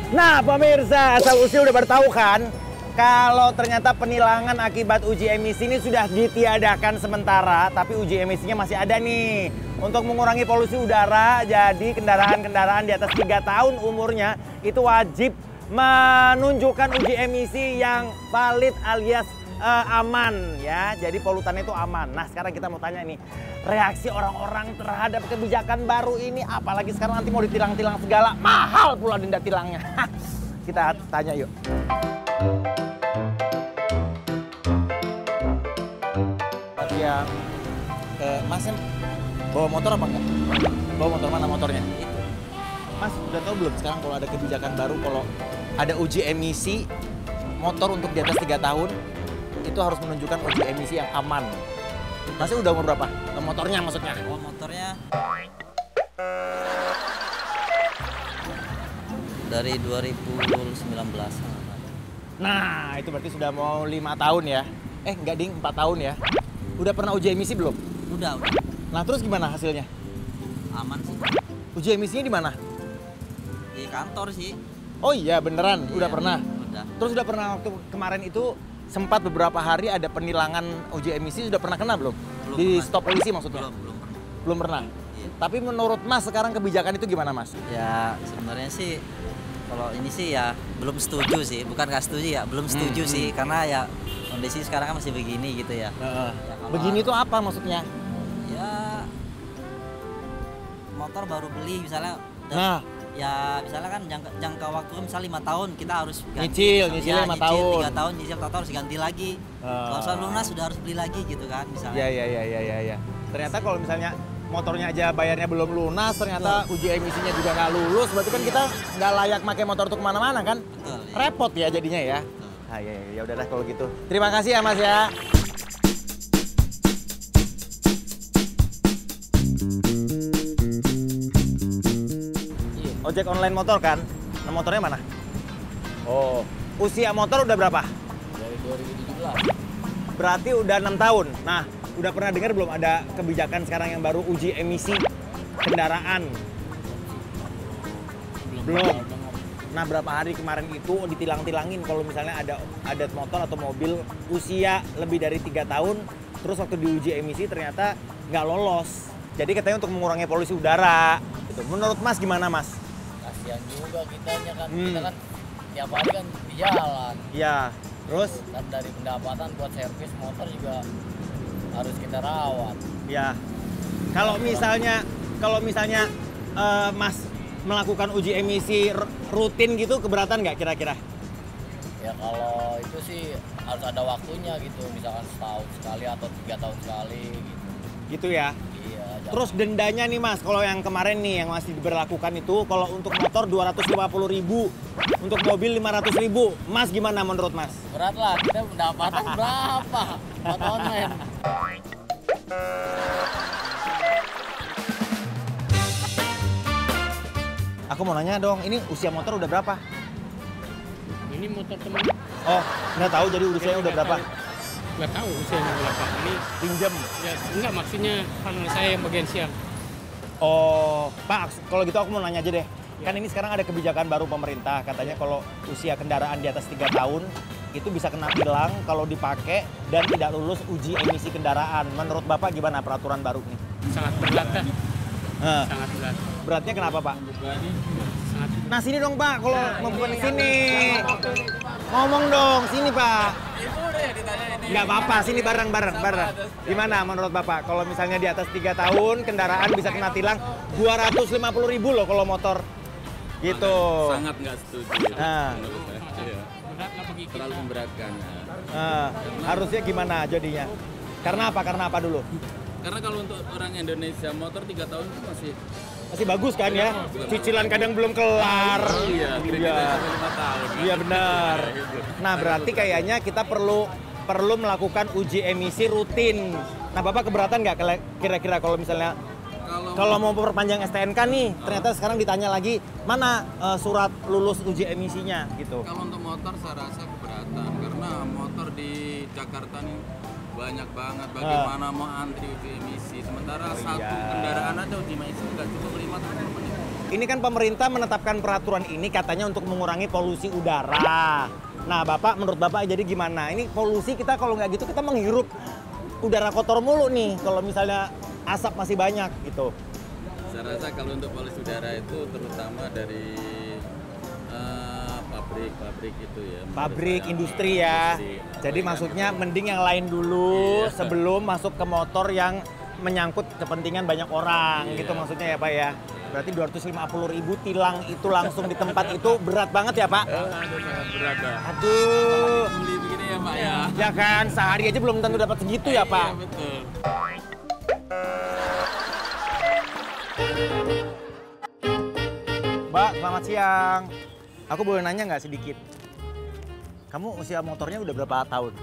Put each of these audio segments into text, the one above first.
Nah pemirsa, asal usul udah pada tahu kan kalau ternyata penilangan akibat uji emisi ini sudah ditiadakan sementara, tapi uji emisinya masih ada nih. Untuk mengurangi polusi udara, jadi kendaraan-kendaraan di atas 3 tahun umurnya itu wajib menunjukkan uji emisi yang valid alias aman ya. Jadi polutannya itu aman. Nah sekarang kita mau tanya nih, reaksi orang-orang terhadap kebijakan baru ini, apalagi sekarang nanti mau ditilang-tilang segala, mahal pula denda tilangnya. Kita tanya yuk. Yang Masnya bawa motor apa enggak? Bawa motor, mana motornya? Itu. Mas udah tahu belum sekarang kalau ada kebijakan baru, kalau ada uji emisi motor untuk di atas 3 tahun itu harus menunjukkan uji emisi yang aman. Masnya udah umur berapa? Motornya maksudnya? Oh motornya dari 2019. Nah itu berarti sudah mau 5 tahun ya? Enggak ding, 4 tahun ya? Udah pernah uji emisi belum? Udah. Nah terus gimana hasilnya? Aman sih. Uji emisinya di mana? Di kantor sih. Oh iya beneran, Iya, udah pernah? Udah. Terus udah pernah waktu kemarin itu sempat beberapa hari ada penilangan uji emisi, sudah pernah kena belum? Belum Di pernah. stop polisi maksudnya? Belum pernah. Belum pernah? Iya. Tapi menurut Mas sekarang kebijakan itu gimana Mas? Ya sebenarnya sih kalau ini sih ya belum setuju sih, bukan nggak setuju ya, belum setuju sih karena ya kondisi sekarang kan masih begini gitu ya. Ya, Begini tuh apa maksudnya? Ya motor baru beli misalnya. Nah. Ya misalnya kan jangka waktu misal 5 tahun kita harus ganti. Nyicil 5 tahun. 3 tahun, nyicil 4 tahun harus ganti lagi. Kalau soal lunas sudah harus beli lagi gitu kan misalnya. Iya. Ternyata kalau misalnya motornya aja bayarnya belum lunas, ternyata uji emisinya juga nggak lulus, berarti kan kita nggak layak pakai motor untuk kemana-mana kan? Betul, iya. Repot ya jadinya ya. Ah ya udah kalau gitu. Terima kasih ya Mas ya. Ojek online motor kan? Nah, motornya mana? Oh, usia motor udah berapa? Dari 2017. Berarti udah 6 tahun. Nah, udah pernah dengar belum ada kebijakan sekarang yang baru uji emisi kendaraan? Belum. Nah, berapa hari kemarin itu ditilang-tilangin kalau misalnya ada motor atau mobil usia lebih dari 3 tahun, terus waktu diuji emisi ternyata nggak lolos. Jadi katanya untuk mengurangi polusi udara. Gitu. Menurut Mas gimana Mas? Kasihan juga kitanya kan, kita kan tiap hari kan di jalan. Iya, terus? Dan dari pendapatan buat servis motor juga harus kita rawat. Ya, kalau misalnya Mas melakukan uji emisi rutin gitu, keberatan nggak kira-kira? Ya kalau itu sih harus ada waktunya gitu, misalkan setahun sekali atau 3 tahun sekali gitu. Gitu ya? Iya. Terus dendanya nih Mas, kalau yang kemarin nih yang masih diberlakukan itu, kalau untuk motor 250.000, untuk mobil 500.000. Mas gimana menurut Mas? Berat lah, kita pendapatan berapa? Buat online. Aku mau nanya dong, ini usia motor udah berapa? Ini motor teman. Oh, nggak tahu jadi usianya udah berapa? Nggak tahu usianya berapa. Ini Pinjam. ya enggak, maksudnya panel saya yang bagian siang. Oh, Pak, kalau gitu aku mau nanya aja deh. Kan ini sekarang ada kebijakan baru pemerintah, katanya kalau usia kendaraan di atas 3 tahun itu bisa kena tilang kalau dipakai dan tidak lulus uji emisi kendaraan. Menurut Bapak gimana peraturan baru ini? Sangat berat kan? Sangat berat. Beratnya kenapa Pak? Sangat. Nah sini dong Pak, kalau mau bukan sini. Ngomong dong, sini Pak. Nggak apa-apa, sini bareng. Gimana menurut Bapak? Kalau misalnya di atas 3 tahun kendaraan bisa kena tilang 250.000 loh kalau motor. Gitu. Sangat nggak setuju. Nah. Menurut saya. Iya. Berat lah bagi kita. Terlalu memberatkan. Harusnya gimana jadinya? Karena apa dulu? Karena kalau untuk orang Indonesia motor 3 tahun itu Masih bagus kan ya? Cicilan kadang belum kelar. iya, kreditnya sampai 5 tahun. Iya benar. Nah berarti kayaknya kita perlu melakukan uji emisi rutin. Nah Bapak keberatan nggak kira-kira kalau misalnya kalau mau perpanjang STNK nih, ternyata sekarang ditanya lagi mana surat lulus uji emisinya gitu. Kalau untuk motor saya rasa keberatan karena motor di Jakarta nih banyak banget, bagaimana mau antri uji emisi, sementara satu kendaraan aja uji emisi nggak cukup 5 menit. Ini kan pemerintah menetapkan peraturan ini katanya untuk mengurangi polusi udara. Nah, Bapak, menurut Bapak jadi gimana? Ini polusi kita kalau nggak gitu kita menghirup udara kotor mulu nih kalau misalnya asap masih banyak gitu. Saya rasa kalau untuk polusi udara itu terutama dari pabrik itu ya. Pabrik, industri ya. Jadi maksudnya mending yang lain dulu sebelum masuk ke motor yang menyangkut kepentingan banyak orang gitu maksudnya ya Pak ya. Berarti 250.000 tilang itu langsung di tempat itu berat banget ya Pak? Aduh, sangat berat dah. Aduh. Beli begini ya Pak ya. Ya kan, sehari aja belum tentu dapat segitu ya Pak? Iya, betul. Mbak, selamat siang. Aku boleh nanya nggak sedikit? Kamu usia motornya udah berapa tahun?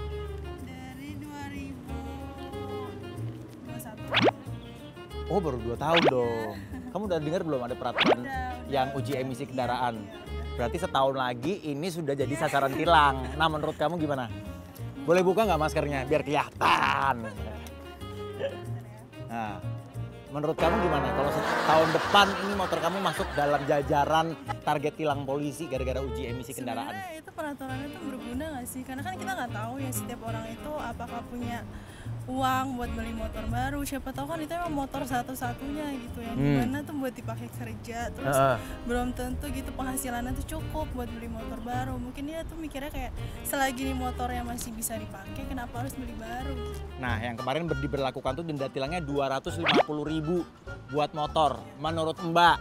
Dari 2021. Oh, baru 2 tahun dong. Kamu udah dengar belum ada peraturan yang uji emisi kendaraan? Berarti setahun lagi ini sudah jadi sasaran tilang. Nah, menurut kamu gimana? Boleh buka nggak maskernya biar kelihatan? Nah, menurut kamu gimana kalau tahun depan ini motor kamu masuk dalam jajaran target tilang polisi gara-gara uji emisi kendaraan? Sebenarnya itu peraturannya tuh berguna nggak sih? Karena kan kita nggak tahu ya setiap orang itu apakah punya uang buat beli motor baru. Siapa tahu kan itu emang motor satu-satunya gitu yang dimana tuh buat dipakai kerja. Terus belum tentu gitu penghasilannya tuh cukup buat beli motor baru. Mungkin dia tuh mikirnya kayak selagi nih motornya masih bisa dipakai, kenapa harus beli baru? Nah, yang kemarin diberlakukan tuh denda tilangnya 250.000 buat motor. Menurut Mbak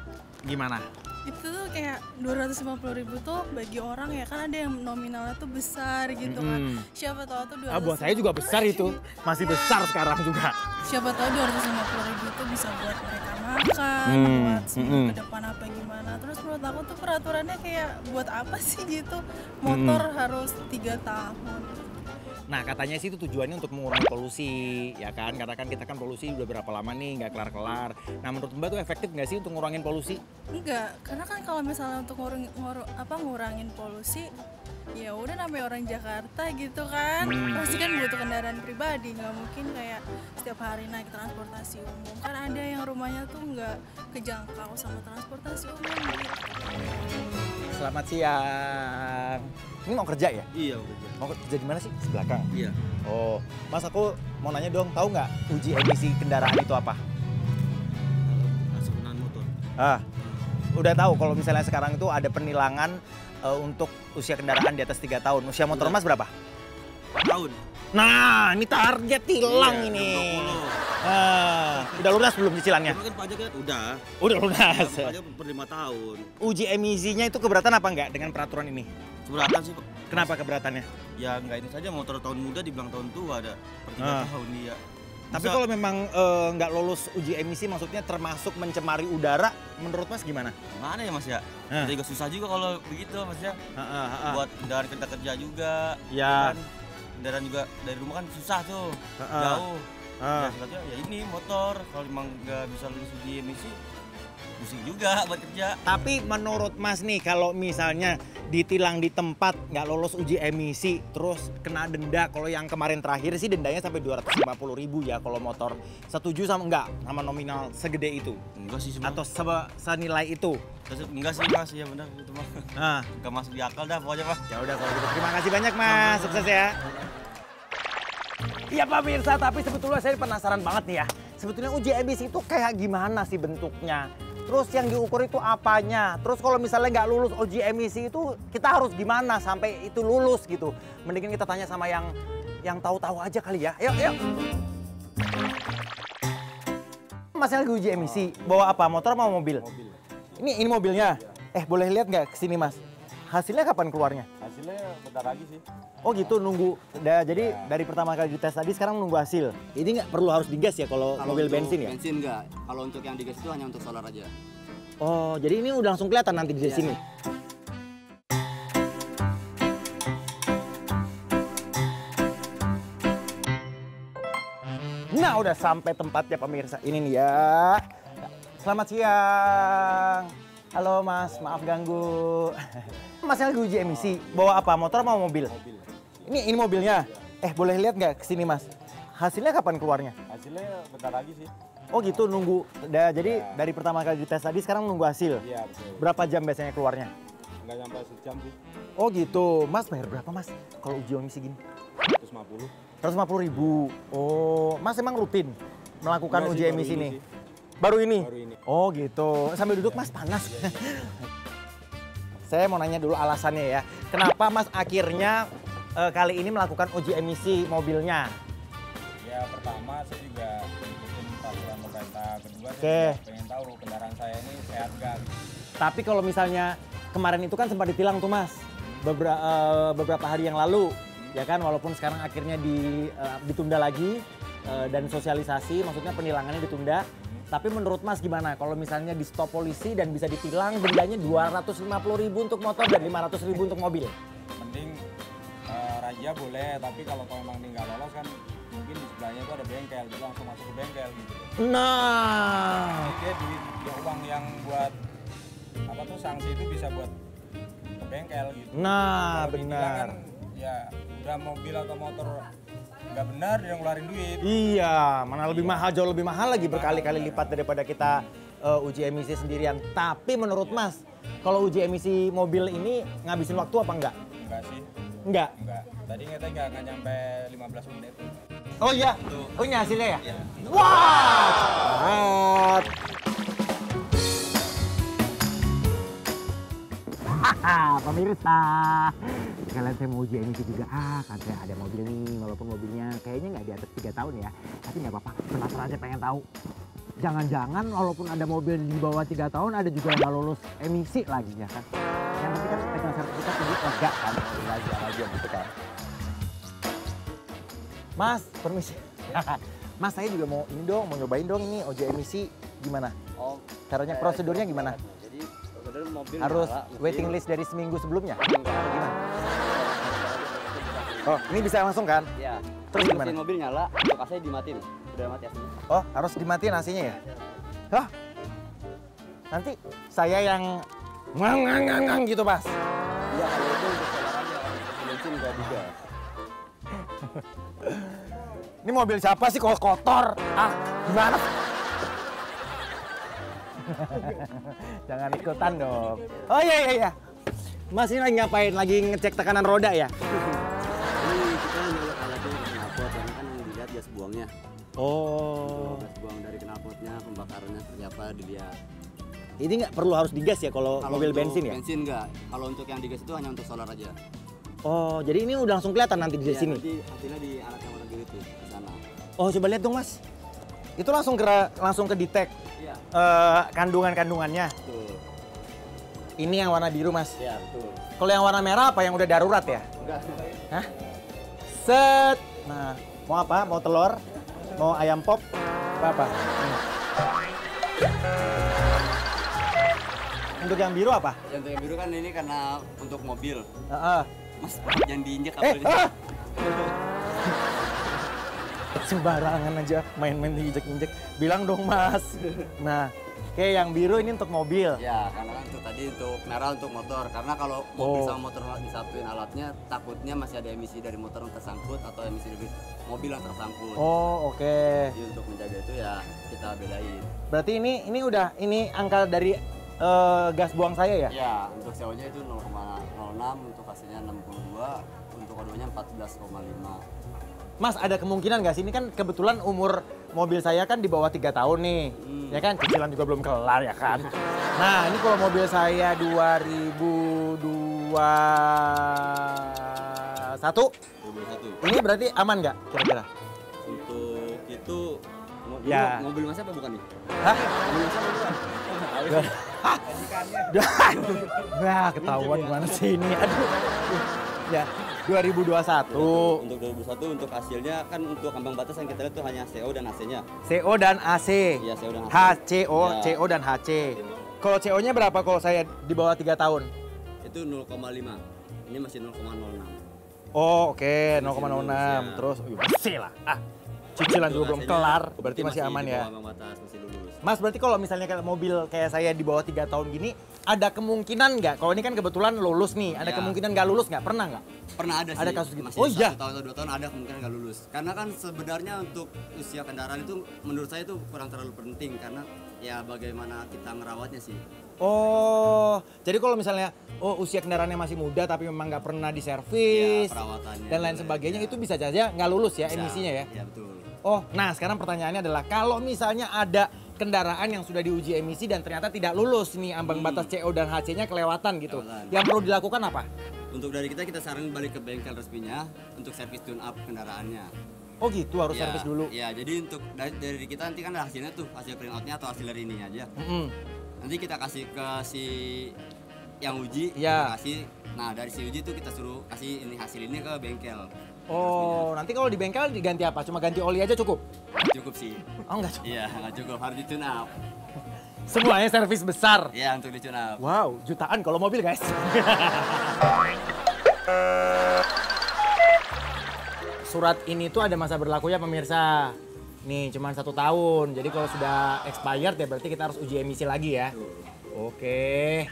gimana? Itu tuh kayak 250.000 tuh bagi orang ya kan ada yang nominalnya tuh besar gitu kan. Siapa tahu tuh 250.000. Buat saya juga besar itu. Masih besar sekarang juga. Siapa tahu 250.000 itu bisa buat mereka makan, buat seminggu ke depan apa gimana. Terus menurut aku tuh peraturannya kayak buat apa sih gitu? Motor harus 3 tahun. Nah, katanya sih itu tujuannya untuk mengurangi polusi, ya kan? Karena kan kita kan polusi udah berapa lama nih nggak kelar-kelar. Nah, menurut Mbak tuh efektif nggak sih untuk ngurangin polusi? Enggak, karena kan kalau misalnya untuk ngurangin polusi, ya udah namanya orang Jakarta gitu kan. Pasti kan butuh kendaraan pribadi, nggak mungkin kayak setiap hari naik transportasi umum. Kan ada yang rumahnya tuh nggak kejangkau sama transportasi umum gitu. Selamat siang. Ini mau kerja ya? Iya, kerja. Mau kerja di mana sih? Di belakang? Iya. Oh, Mas aku mau nanya dong, tahu nggak uji emisi kendaraan itu apa? Penggunaan motor. Udah tahu kalau misalnya sekarang itu ada penilangan untuk usia kendaraan di atas 3 tahun. Usia motor Mas berapa? 4 tahun. Nah, ini target tilang ini. Udah lunas belum cicilannya? Cuma kan pajaknya udah. Udah lunas. Pajak per 5 tahun. Uji emisinya itu keberatan apa enggak dengan peraturan ini? Keberatan sih, Pak. Kenapa keberatannya? Ya enggak ini saja motor tahun muda dibilang tahun tua ada per 3 tahun dia. Tapi kalau memang nggak lolos uji emisi, maksudnya termasuk mencemari udara, menurut Mas gimana? Mana ya Mas ya? Kita juga susah juga kalau begitu Mas ya. Buat kendaraan kita kerja juga. Ya. Kan? Kendaraan juga dari rumah kan susah tuh, jauh. Ya sebenarnya ya ini motor kalau memang nggak bisa lulus uji emisi, pusing juga buat kerja. Tapi menurut Mas nih, kalau misalnya ditilang di tempat nggak lolos uji emisi, terus kena denda, kalau yang kemarin terakhir sih dendanya sampai 250.000 ya kalau motor. Setuju sama enggak sama nominal segede itu? Enggak sih sebenarnya. Atau senilai itu? Enggak sih Mas, ya benar itu Mas. Enggak masuk di akal dah pokoknya Mas. Ya udah kalau gitu. Terima kasih banyak Mas, sukses ya. Iya Pak Mirsa, tapi sebetulnya saya penasaran banget nih ya. Sebetulnya uji emisi itu kayak gimana sih bentuknya? Terus yang diukur itu apanya? Terus kalau misalnya nggak lulus uji emisi itu kita harus gimana sampai itu lulus gitu? Mendingan kita tanya sama yang tahu-tahu aja kali ya. Yuk. Mas lagi uji emisi, bawa apa? Motor mau mobil? Mobil. Ini mobilnya? Boleh lihat nggak kesini Mas? Hasilnya kapan keluarnya? Hasilnya bentar lagi sih. Oh gitu, nunggu. Jadi dari pertama kali dites tadi sekarang nunggu hasil. Ini nggak perlu harus digas ya kalau mobil bensin ya? Bensin nggak. Kalau untuk yang digas itu hanya untuk solar aja. Oh, jadi ini udah langsung kelihatan nanti di sini? Nah, udah sampai tempatnya pemirsa. Ini nih ya. Selamat siang. Halo Mas, maaf ganggu. Mas lagi uji emisi, bawa apa? Motor mau mobil? Mobil. Ini mobilnya? Boleh lihat nggak kesini Mas? Hasilnya kapan keluarnya? Hasilnya bentar lagi sih. Oh gitu, nunggu. Jadi dari pertama kali dites tadi sekarang nunggu hasil. Iya betul. Berapa jam biasanya keluarnya? Nggak nyampe sejam sih. Oh gitu. Mas bayar berapa mas kalau uji emisi gini? 150. 150.000. Oh, Mas emang rutin melakukan Enggak uji sih, emisi baru ini? ini sih. Baru ini? Baru ini. Oh gitu. Sambil duduk Mas, panas. Saya mau nanya dulu alasannya ya. Kenapa Mas akhirnya kali ini melakukan uji emisi mobilnya? Ya pertama saya juga ikutin peraturan pemerintah. Kedua Oke. saya juga pengen tahu kendaraan saya ini sehat nggak. Tapi kalau misalnya kemarin itu kan sempat ditilang tuh Mas. Beberapa hari yang lalu. Ya kan, walaupun sekarang akhirnya ditunda lagi dan sosialisasi, maksudnya penilangannya ditunda. Tapi menurut Mas gimana kalau misalnya di stop polisi dan bisa ditilang dendanya 250.000 untuk motor dan 500.000 untuk mobil? Mending raja boleh, tapi kalau memang ini nggak lolos kan mungkin di sebelahnya itu ada bengkel, jadi langsung masuk ke bengkel gitu. Nah, Jadi dia uang yang buat apa tuh sanksi itu bisa buat ke bengkel gitu. nah Kalau ditilang benar. kan, ya udah mobil atau motor nggak benar dia ngeluarin duit. Iya, mana lebih mahal, jauh lebih mahal lagi berkali-kali lipat daripada kita uji emisi sendirian. Tapi menurut Mas, kalau uji emisi mobil ini ngabisin waktu apa enggak? Enggak sih, Enggak. enggak. Tadi nggak nyampe 15 menit. Oh iya, oh ini hasilnya ya? Wah, cepat. Haha, pemirsa. Sekalian saya mau uji emisi juga. Kan saya ada mobil nih, walaupun mobilnya kayaknya nggak di atas 3 tahun ya. Tapi nggak apa-apa, penasaran aja pengen tahu. Jangan-jangan walaupun ada mobil di bawah 3 tahun, ada juga yang nggak lulus emisi lagi ya kan. Yang penting kan pegang sertifikat ini lega kan. Lagi gitu kan. Mas, permisi. Mas, saya juga mau ini dong, mau nyobain dong ini uji emisi gimana? Oh, Caranya, prosedurnya gimana? jadi prosedur mobil Harus nyala, mesti- waiting list dari seminggu sebelumnya? Atau gimana? Oh, ini bisa langsung kan? Ya. Terus Jadi gimana? mesin mobil nyala, untuk AC dimatiin. Udah mati AC-nya. Oh, harus dimatiin AC-nya ya? Hah? Nanti saya yang ngang gitu, Mas. Iya, kalau itu untuk solar aja. Bensin nggak digas. Ini mobil siapa sih kalau kotor? Ah, gimana? Jangan ikutan dong. Oh iya. Mas ini lagi ngapain? Lagi ngecek tekanan roda ya? Ini kita nyolok alatnya ke knalpot, karena kan yang dilihat gas buangnya. Oh. Gas buang dari knalpotnya, pembakarannya seperti apa dilihat. Ini nggak perlu harus digas ya kalau mobil untuk bensin ya? Bensin nggak. Kalau untuk yang digas itu hanya untuk solar aja. Oh, jadi ini udah langsung kelihatan nanti di Iya, sini? nanti hasilnya di alat yang warna biru itu di sana. Oh, coba lihat dong, Mas. Itu langsung ke detect Iya, kandungannya. betul. Ini yang warna biru, Mas. Iya, betul. Kalau yang warna merah apa yang udah darurat ya? Enggak. Hah? Set. Nah, mau apa? Mau telur? Mau ayam pop? Apa? Nih. Untuk yang biru apa? Yang biru kan ini karena untuk mobil. Heeh. Mas, jangan diinjek kabelnya. Ah! Sembarangan aja main-main diinjek-injek. Bilang dong, Mas. Nah, kayak yang biru ini untuk mobil. Ya, karena kan itu tadi untuk merah untuk motor. Karena kalau mobil Oh. sama motor disatuin alatnya, takutnya masih ada emisi dari motor yang tersangkut atau emisi dari mobil yang tersangkut. Oh, oke. Jadi untuk menjaga itu ya kita bedain. Berarti ini angka dari gas buang saya ya? Ya, untuk CO-nya itu 0,06, untuk hasilnya 62, untuk O2-nya 14,5. Mas, ada kemungkinan nggak sih? Ini kan kebetulan umur mobil saya kan di bawah 3 tahun nih. Ya kan, cicilan juga belum kelar ya kan. Nah, ini kalau mobil saya 2021, 21. ini berarti aman nggak kira-kira? Untuk itu Ya. mobil Mas apa bukan nih? Hah? Mobil Mas apa bukan? Wah, ketahuan gimana sih ini? Aduh. Ya, 2021. Untuk 2021 untuk hasilnya kan untuk ambang batas yang kita lihat tuh hanya CO dan AC-nya. CO dan AC. Iya, CO dan AC. HCO, Ya. CO dan HC. Kalau CO-nya berapa kalau saya di bawah 3 tahun? Itu 0,5. Ini masih 0,06. Oh, oke, 0,06. lulus, ya. Terus masih lah. Cicilan juga belum hasilnya kelar, berarti masih aman di ya. bawah ambang batas, masih lulus. Mas, berarti kalau misalnya kayak mobil kayak saya di bawah 3 tahun gini, ada kemungkinan nggak? Kalau ini kan kebetulan lulus nih, ada Ya. kemungkinan nggak lulus nggak? Pernah nggak? Pernah ada sih. Ada kasus gitu? Masih Oh iya? 1 tahun atau 2 tahun ada kemungkinan nggak lulus. Karena kan sebenarnya untuk usia kendaraan itu menurut saya itu kurang terlalu penting karena ya bagaimana kita ngerawatnya sih. Oh, jadi kalau misalnya usia kendaraannya masih muda tapi memang nggak pernah diservis Ya, perawatannya dan lain juga, sebagainya ya. itu bisa saja nggak lulus ya Bisa. emisinya ya? Iya betul. Oh, nah sekarang pertanyaannya adalah kalau misalnya ada kendaraan yang sudah diuji emisi dan ternyata tidak lulus nih ambang batas CO dan HC-nya kelewatan gitu. Kelewatan. Yang perlu dilakukan apa? Untuk dari kita saranin balik ke bengkel resminya untuk servis tune up kendaraannya. Oh gitu, harus Ya, servis dulu. Ya, jadi untuk dari kita nanti kan ada hasilnya tuh, hasil printoutnya atau hasil dari ininya aja. Mm-mm. Nanti kita kasih ke si yang uji, Ya. kita kasih. Nah, dari si uji tuh kita suruh kasih ini hasil ini ke bengkel. Oh, nanti kalau di bengkel diganti apa? Cuma ganti oli aja cukup? Cukup sih. Oh enggak cukup. Iya, nggak cukup, harus di tune up. Semuanya servis besar. Ya, untuk di tune up. Wow, jutaan kalau mobil guys. Surat ini tuh ada masa berlakunya pemirsa. Nih cuma 1 tahun. Jadi kalau sudah expired ya berarti kita harus uji emisi lagi ya. Oke.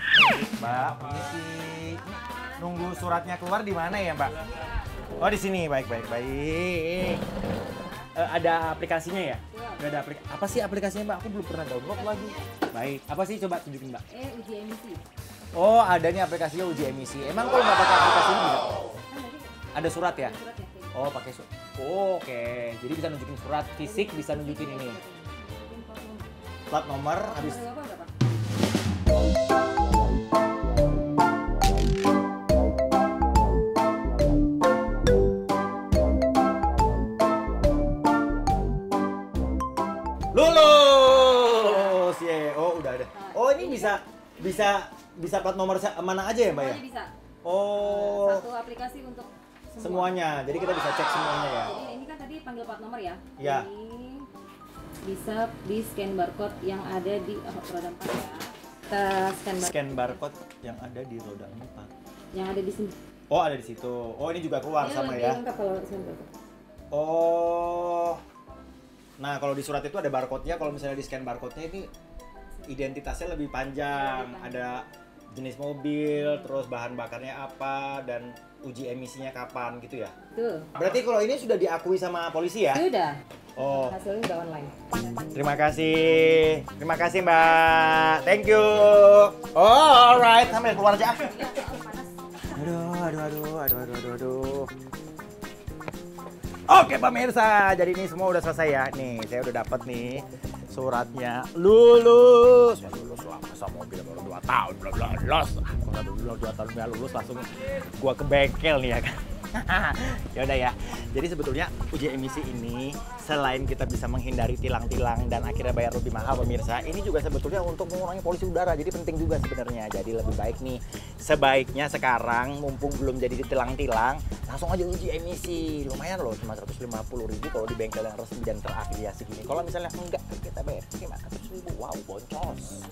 Mbak, permisi. Nunggu suratnya keluar di mana ya, Mbak? Oh, di sini. Baik. Ada aplikasinya ya? Udah ada apa sih aplikasinya, Mbak? Aku belum pernah download lagi. Baik. Apa sih? Coba tunjukin, Mbak. Uji emisi. Oh, ada nih aplikasinya uji emisi. Emang kalau nggak pakai aplikasi ini bisa? Ada surat ya? Oh, pakai surat. Oh, oke. Jadi bisa nunjukin surat fisik, bisa nunjukin ini. Plat nomor habis. Lulus. Ye. Oh, udah ada. Oh, ini bisa plat nomor mana aja ya, Mbak ya? Bisa. Oh. Satu aplikasi untuk Semuanya. Jadi kita bisa cek semuanya ya. Jadi ini kan tadi panggil plat nomor ya. Iya. Ini bisa di scan barcode yang ada di roda 4 ya. Kita Scan barcode yang ada di roda 4. yang ada di sini. Oh, ada di situ. Oh, ini juga keluar Ini sama lebih ya. lengkap kalau scan barcode. Oh. Nah, kalau di surat itu ada barcode-nya. Kalau misalnya di scan barcode-nya ini identitasnya lebih panjang. Ada jenis mobil, terus bahan bakarnya apa, dan uji emisinya kapan gitu ya. Tuh. Berarti kalau ini sudah diakui sama polisi ya? Sudah. Oh. Hasilnya udah online. Terima kasih. Terima kasih, Mbak. Thank you. Oh, alright. Sambil keluar aja. Aduh. Oke, pemirsa. Jadi ini semua udah selesai ya. Nih, saya udah dapat nih suratnya. Lulus. Ya lulus lah. Masa mobil baru 2 tahun belum lulus. Kalau belum 2 tahun nggak lulus langsung gua ke bengkel nih ya kan. Ya udah ya. Jadi sebetulnya uji emisi ini selain kita bisa menghindari tilang-tilang dan akhirnya bayar lebih mahal pemirsa, ini juga sebetulnya untuk mengurangi polusi udara. Jadi penting juga sebenarnya. Jadi lebih baik nih, sebaiknya sekarang mumpung belum jadi ditilang-tilang, langsung aja uji emisi. Lumayan loh, cuma 150.000 kalau di bengkel yang resmi dan terafiliasi gini. Kalau misalnya enggak, kita bayar 500.000. Wow, boncos.